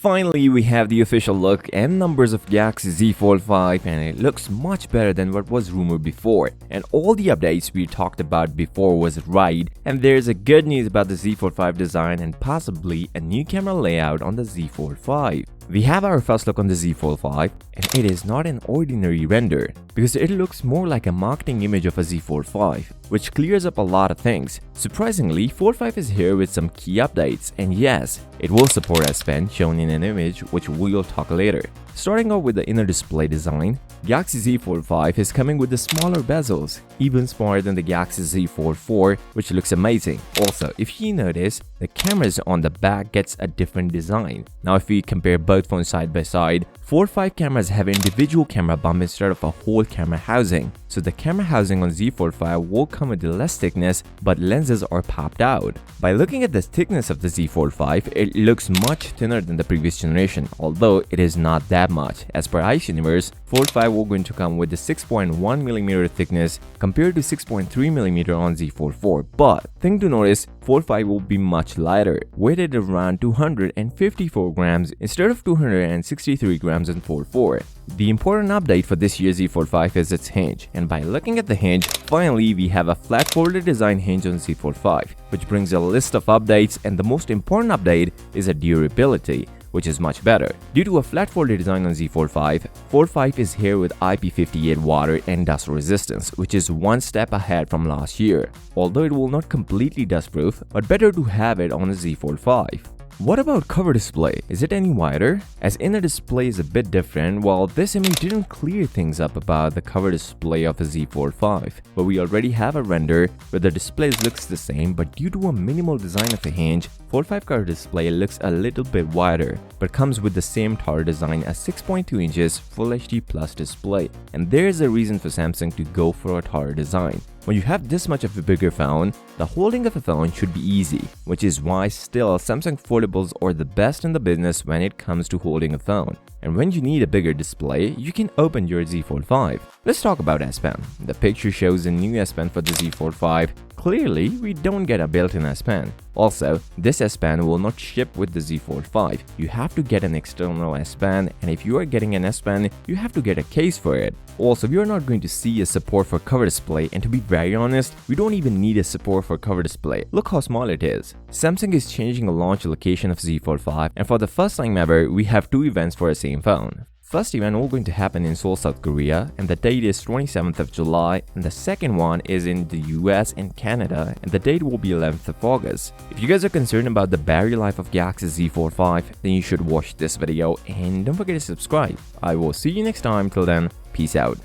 Finally, we have the official look and numbers of Galaxy Z Fold 5, and it looks much better than what was rumored before. And all the updates we talked about before was right, and there's a good news about the Z Fold 5 design and possibly a new camera layout on the Z Fold 5. We have our first look on the Z Fold 5, and it is not an ordinary render because it looks more like a marketing image of a Z Fold 5, which clears up a lot of things. Surprisingly, Fold 5 is here with some key updates, and yes, it will support S Pen shown in an image, which we'll talk later. Starting off with the inner display design, Galaxy Z Fold 5 is coming with the smaller bezels, even smaller than the Galaxy Z Fold 4, which looks amazing. Also, if you notice, the cameras on the back gets a different design. Now if we compare both phones side by side, Fold 5 cameras have individual camera bump instead of a whole camera housing. So the camera housing on Z Fold 5 will come with less thickness, but lenses are popped out. By looking at the thickness of the Z Fold 5, it looks much thinner than the previous generation, although it is not that much. As per Ice Universe, Fold 5 will going to come with a 6.1mm thickness compared to 6.3mm on Z Fold 4. But thing to notice, Fold 5 will be much lighter, weighted around 254 grams instead of 263 grams in Fold 4. The important update for this year's Z Fold 5 is its hinge, and by looking at the hinge, finally we have a flat folded design hinge on Z Fold 5, which brings a list of updates, and the most important update is a durability, which is much better. Due to a flat folded design on Z Fold 5, Fold 5 is here with IP58 water and dust resistance, which is one step ahead from last year. Although it will not completely dust proof, but better to have it on a Z Fold 5. What about cover display? Is it any wider? As inner display is a bit different, while this image didn't clear things up about the cover display of a Z Fold 5, but we already have a render where the display looks the same, but due to a minimal design of a hinge, Fold 5 cover display looks a little bit wider, but comes with the same taller design as 6.2 inches Full HD Plus display, and there is a reason for Samsung to go for a taller design. When you have this much of a bigger phone, the holding of a phone should be easy, which is why still Samsung foldables are the best in the business when it comes to holding a phone. And when you need a bigger display, you can open your Z Fold 5. Let's talk about S Pen. The picture shows a new S Pen for the Z Fold 5. Clearly, we don't get a built-in S Pen. Also, this S Pen will not ship with the Z Fold 5. You have to get an external S Pen, and if you are getting an S Pen, you have to get a case for it. Also, we are not going to see a support for cover display, and to be very honest, we don't even need a support for cover display. Look how small it is. Samsung is changing the launch location of Z Fold 5, and for the first time ever, we have two events for the same phone. First event all going to happen in Seoul, South Korea, and the date is 27th of July, and the second one is in the US and Canada, and the date will be 11th of August. If you guys are concerned about the battery life of Galaxy Z Fold 5, then you should watch this video, and don't forget to subscribe. I will see you next time. Till then, peace out.